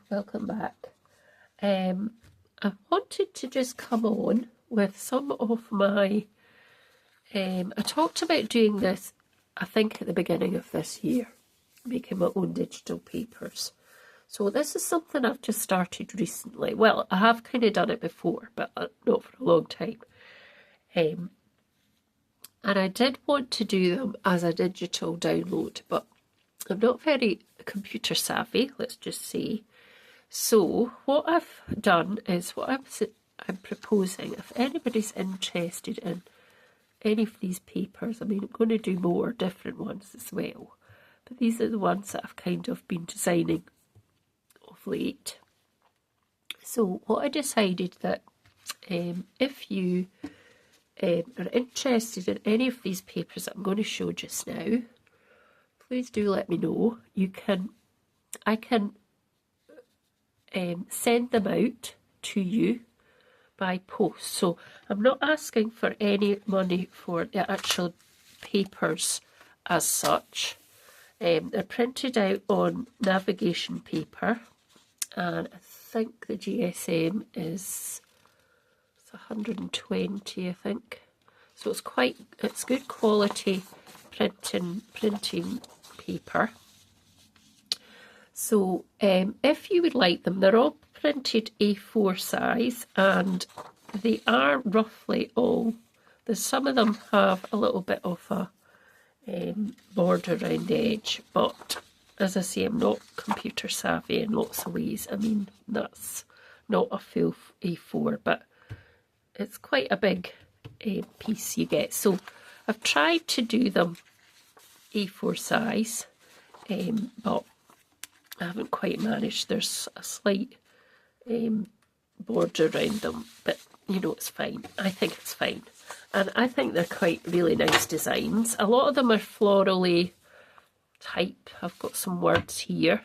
Welcome back. I wanted to just come on with some of my, I talked about doing this, I think at the beginning of this year, making my own digital papers. So this is something I've just started recently. Well, I have kind of done it before, but not for a long time. And I did want to do them as a digital download, but I'm not very computer savvy, let's just say. So what I've done is what I'm proposing, if anybody's interested in any of these papers, I mean, I'm going to do more different ones as well, but these are the ones that I've kind of been designing of late. So what I decided that if you are interested in any of these papers that I'm going to show just now, please do let me know. I can send them out to you by post. So I'm not asking for any money for the actual papers as such. They're printed out on navigation paper, and I think the GSM is 120, I think. So it's good quality printing paper. So if you would like them, they're all printed A4 size, and they are roughly all, some of them have a little bit of a border around the edge, but as I say, I'm not computer savvy in lots of ways. I mean, that's not a full A4, but it's quite a big piece you get. So I've tried to do them A4 size, but I haven't quite managed. There's a slight border around them, but you know, it's fine. I think it's fine. And I think they're quite really nice designs. A lot of them are florally type. I've got some words here,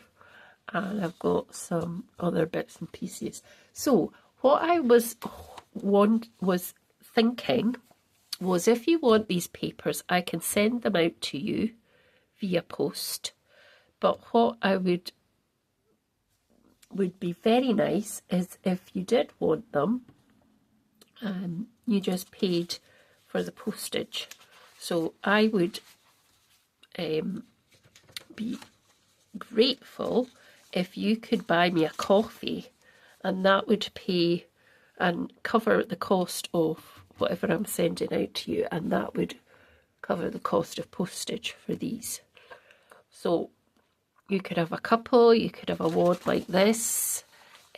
and I've got some other bits and pieces. So what I was thinking was, if you want these papers, I can send them out to you via post. But what I would be very nice is if you did want them, you just paid for the postage. So I would be grateful if you could buy me a coffee, and that would pay and cover the cost of whatever I'm sending out to you, and that would cover the cost of postage for these. So you could have a couple, you could have a wad like this,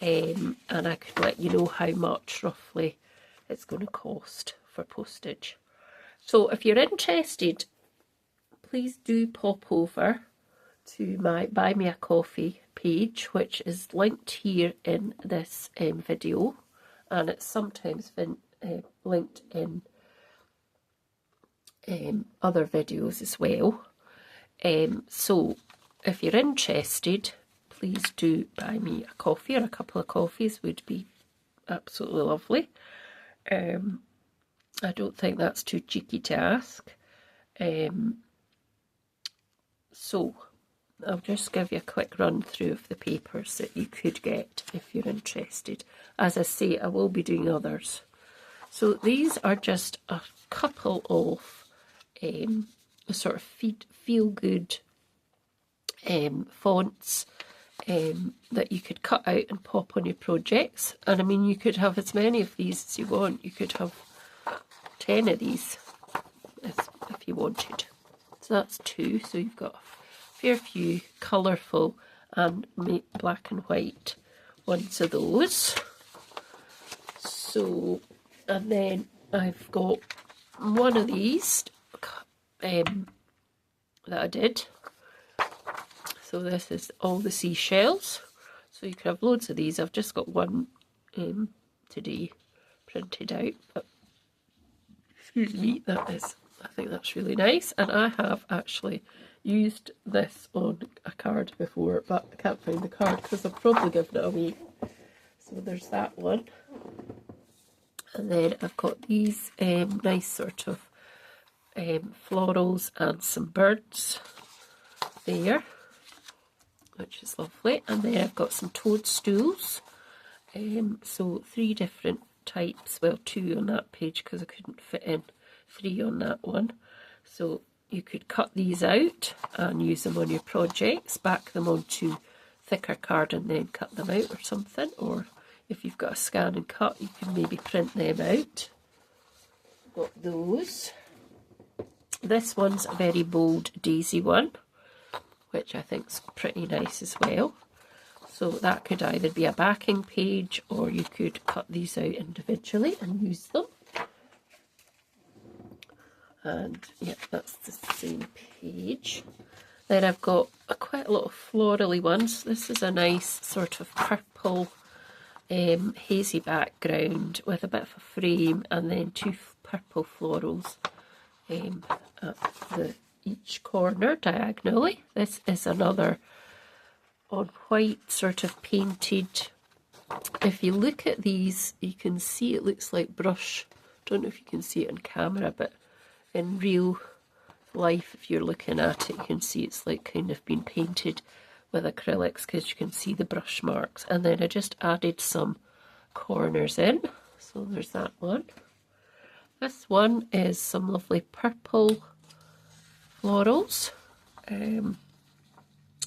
and I could let you know how much roughly it's going to cost for postage. So if you're interested, please do pop over to my Buy Me a Coffee page, which is linked here in this video, and it's sometimes been linked in other videos as well. So if you're interested, please do buy me a coffee, or a couple of coffees would be absolutely lovely. I don't think that's too cheeky to ask. So I'll just give you a quick run through of the papers that you could get if you're interested. As I say, I will be doing others. So these are just a couple of sort of feel-good fonts that you could cut out and pop on your projects. And I mean, you could have as many of these as you want. You could have 10 of these if you wanted. So that's 2. So you've got a fair few colourful and black and white ones of those. So, and then I've got one of these that I did. So this is all the seashells. So you can have loads of these. I've just got one today printed out. But excuse me, I think that's really nice. And I have actually used this on a card before, but I can't find the card because I've probably given it away. So there's that one. And then I've got these nice sort of florals and some birds there. which is lovely. And then I've got some toadstools. So 3 different types, well 2 on that page because I couldn't fit in 3 on that one. So you could cut these out and use them on your projects, back them onto thicker card and then cut them out or something, or if you've got a scan and cut you can maybe print them out. Got those. This one's a very bold daisy one, which I think's pretty nice as well. So that could either be a backing page or you could cut these out individually and use them. And yeah, that's the same page. Then I've got quite a lot of florally ones. This is a nice sort of purple hazy background with a bit of a frame and then 2 purple florals at each corner diagonally. This is another on white sort of painted. If you look at these you can see it looks like brush. Don't know if you can see it on camera, but in real life if you're looking at it you can see it's like kind of been painted with acrylics because you can see the brush marks. And then I just added some corners in, so there's that one. This one is some lovely purple florals,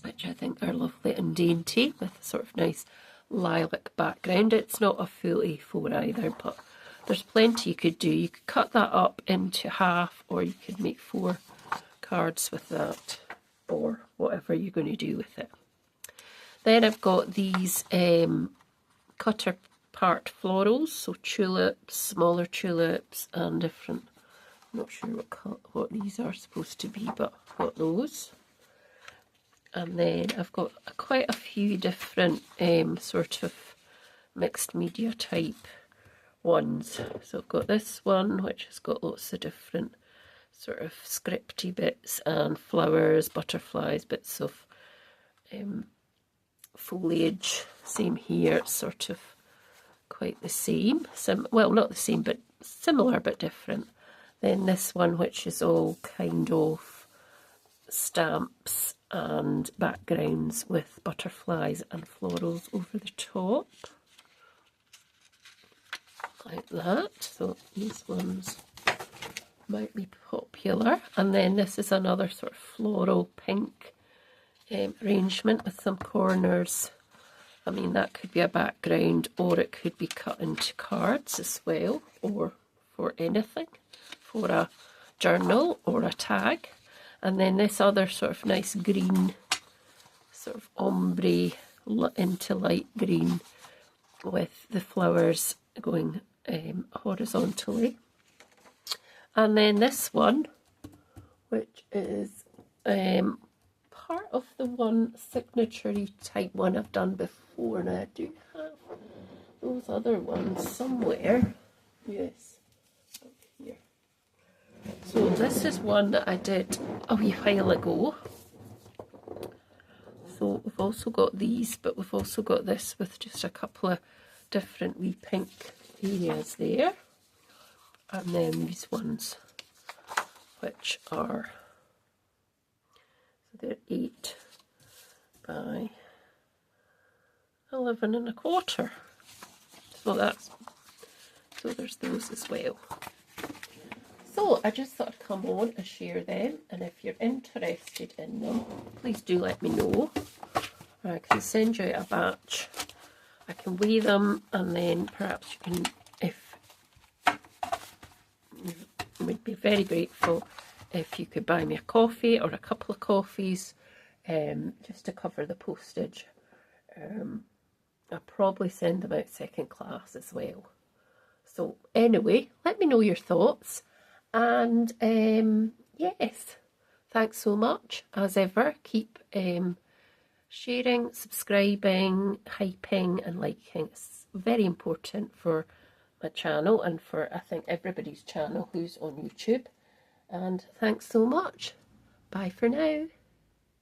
which I think are lovely and dainty with a sort of nice lilac background. It's not a full A4 either, but there's plenty you could do. You could cut that up into half, or you could make 4 cards with that, or whatever you're going to do with it. Then I've got these cutter part florals, so tulips, smaller tulips, and different. I'm not sure what these are supposed to be, but I've got those. And then I've got quite a few different sort of mixed media type ones. So I've got this one, which has got lots of different sort of scripty bits and flowers, butterflies, bits of foliage. Same here, it's sort of quite the same. Well, not the same, but similar but different. Then this one, which is all kind of stamps and backgrounds with butterflies and florals over the top, like that. So these ones might be popular. And then this is another sort of floral pink arrangement with some corners. I mean, that could be a background, or it could be cut into cards as well, or for anything, for a journal or a tag. And then this other sort of nice green, sort of ombre into light green with the flowers going horizontally. And then this one, which is part of the one signature-y type one I've done before, and I do have those other ones somewhere. Yes, up here. So this is one that I did a wee while ago. So we've also got these, but we've also got this with just a couple of different wee pink areas there. And then these ones, which are, so they're 8 by 11.25. So there's those as well. So I just thought I'd come on and share them, and if you're interested in them, please do let me know. I can send you a batch. I can weigh them, and then perhaps you can, if you would be very grateful if you could buy me a coffee or a couple of coffees, just to cover the postage. I'll probably send them out second class as well. So anyway, let me know your thoughts. And yes, thanks so much. As ever, keep sharing, subscribing, hyping and liking. It's very important for my channel and for, I think, everybody's channel who's on YouTube. And thanks so much. Bye for now.